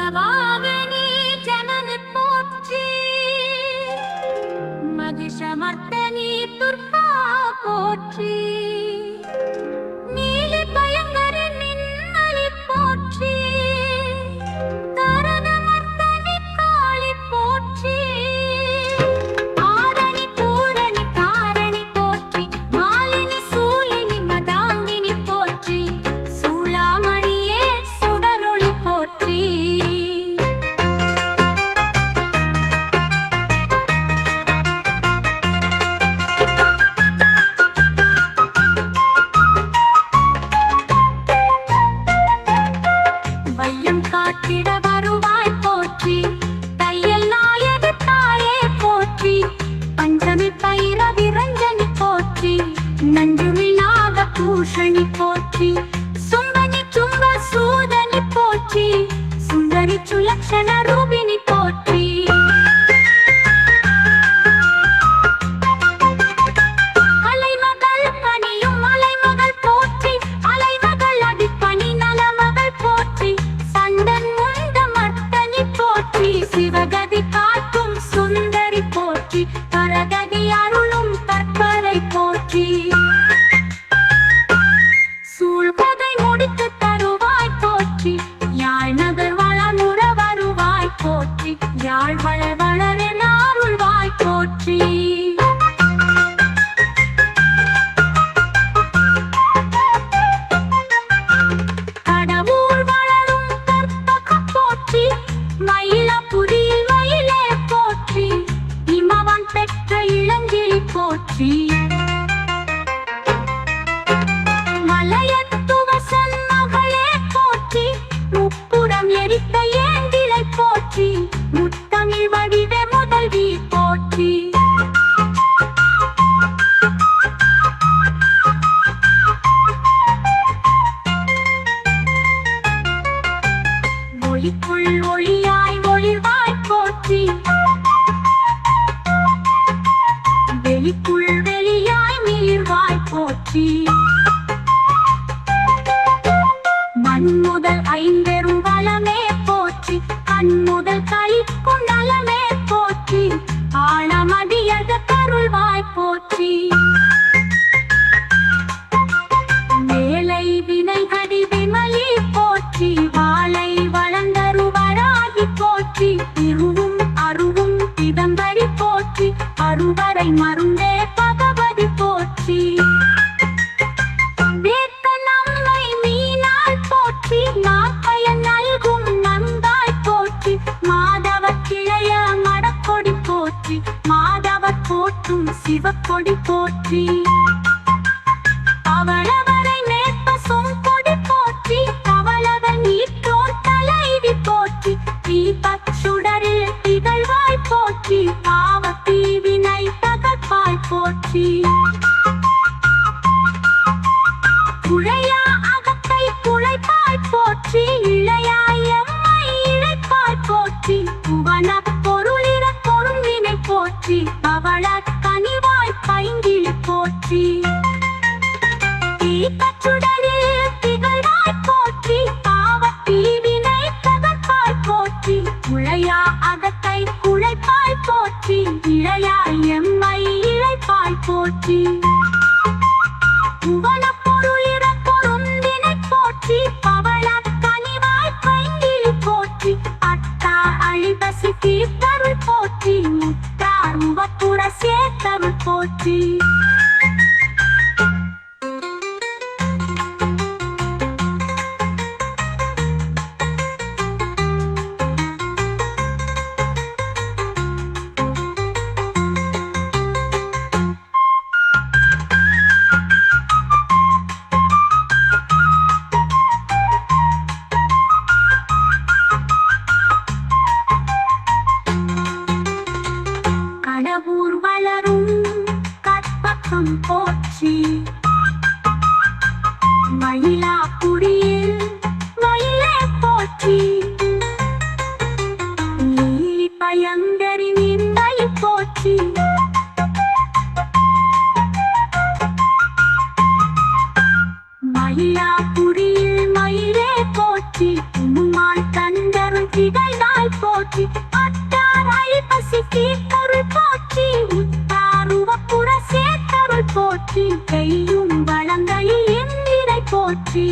மங்களவாகனி ஜனனி போற்றி மகிஷமர்த்தனி துர்கா போற்றி நீலி பயங்கரி நின்னலி போற்றி தரணமர்த்தனி காளி போற்றி ஆரணி பூரணி காரணி போற்றி மாலினி சூலினி மதாங்கினி போற்றி சூளாமணியே சுடரொளி போற்றி வையம் காட்டிட வருவாய் போற்றி தையல் நாயகி தாயே போற்றி பஞ்சமி பைரவி ரஞ்சனி போற்றி நஞ்சுமி நாக பூஷணி போற்றி சும்பனி சும்ப சூதனி போற்றி சுந்தரி சுலக்ஷண ரூபினி போற்றி அலைமகள் பணியும் அலைமகள் போற்றி அலைமகள் அடிப்பணி நலமகள் போற்றி சண்டன் முண்ட மர்த்தனி போற்றி சிவகதி காட்டும் சுந்தரி போற்றி பரகதி அருளும் கற்பரை போற்றி சூழ்கதை முடித்து தருவாய் போற்றி யாழ் நகர் வளமுற வருவாய் போற்றி யாழ் வளர் வளரென அருள்வாய் போற்றி கடவுள் வளரும் கற்பகம் போற்றி மயிலாப்புரியில் மயிலே போற்றி இமவன் பெற்ற இளங்கிளி போற்றி மலையத்துவசன் மகளே போற்றி முப்புறம் எரித்த ஏந்திலை போற்றி முத்தமிழ் வடிவே முதல்வி போற்றி ஒளிக்குள் ஒளியாய் ஒளிவாய் போற்றி வெளிக்குள் வெளியாய் மீழ்வாய் போற்றி மண் முதல் ஐம்பெரும் வளமே போற்றி கண் முதல் கைக்கும் நலமே போற்றி ஆழமடியத கருள்வாய் போற்றி வேலை வினைகடி விமலி போற்றி வாளை வளர்ந்தருவராகி போற்றி திருவும் அருவும் திடம்பரி போற்றி அருவரை மருந்தே பகவதி போற்றி வேத்த நம்மை மீனாள் போற்றி நாப்பயன் நல்கும் நந்தாய் போற்றி மாதவ கிளைய மடக்கொடி போற்றி மாதவ போற்றும் சிவக்கொடி போற்றி அவளவரை மேற்ப சொங்கொடி போற்றி அவளவன் நீற்றோர் தலைவி போற்றி தீபச் சுடரில் திகழ்வாய் போற்றி பாவ தீவினை தகர்ப்பாய் போற்றி குழையா அகத்தை குழைப்பாய் போற்றி இளையாய் எம்மை இழைப்பாய் போற்றி புவன பொருளிர பொருளினை போற்றி பவள கனிவாய் பைங்கிழி போற்றி தீபச்சுடரில் திகழ்வாய் போற்றி பாவ தீவினை தகர்ப்பாய் போற்றி குழையா அகத்தை குழைப்பாய் போற்றி இளையாய் எம்மை இழைப்பாய் போற்றி புவன பொருளிர பொருந்தினை போற்றி பவள கனிவாய் பைங்கிழி போற்றி அட்டா அழிபசி தீர்த்தருள் போற்றி முத்தார் உவப்புற சேர்த்தருள் போற்றி கடவுர் வளரும் கற்பகம் போற்றி மயிலாப்புரியில் மயிலே போற்றி நீலி பயங்கரி நின்னலி போற்றி மயிலாப்புரியில் மயிலே போற்றி உம்மாள் தந்தருள் திகழ்ந்தாய் போற்றி அத்தார் ஐப்பசி தீர்த்தருள் போற்றி உத்தாருவப்புற சேர்த்தருள் போற்றி பெய்யும் வளங்களில் எந்திரை போற்றி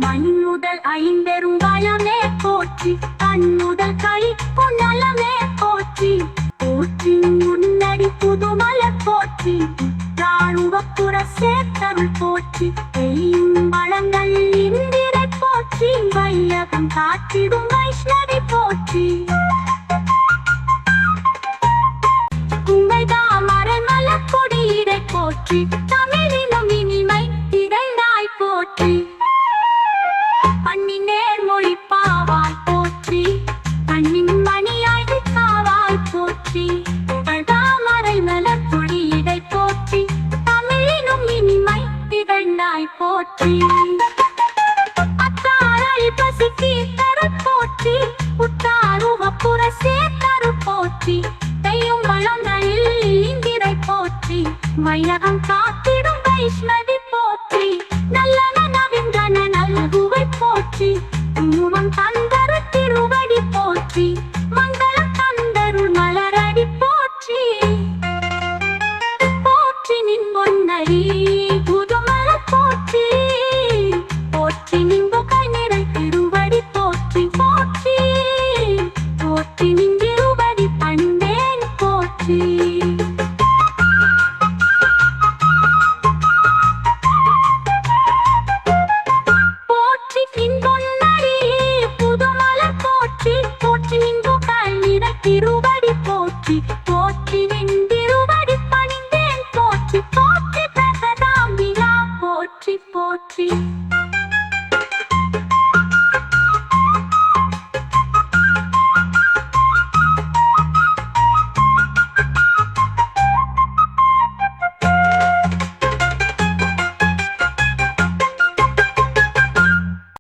மண்ணுதல் ஐம்பெரும் வளமே போற்றி தன்னுதல் கழிப்பு நலமே போற்றி போற்றி முன்னடி புதுமலர் போற்றி ராணுவப்புற சேர்த்தருள் போற்றி பெய்யும் வளங்கள் இந்திரை போற்றி வையகம் காத்திடும் வைஷ்ணவி போற்றி உமைதாமரமல கொடியிடை போற்றி தமிழினும் இனிமை திகழ்ந்தாய் போற்றி பண்ணின் நேர்மொழி பாவாய் போற்றி கண்ணின் மணியாய் காவாய் போற்றி தாமரைமல கொடியிடை போற்றி தமிழினும் இனிமை திகழ்ந்தாய் போற்றி அத்தாரை பசி தீர்த்தருள் போற்றி உத்தாருவப்புற சேர்த்தருள் போற்றி பெய்யும் வளங்களில் இந்திரை போற்றி வையகம் காத்திடும் வைஷ்ணவி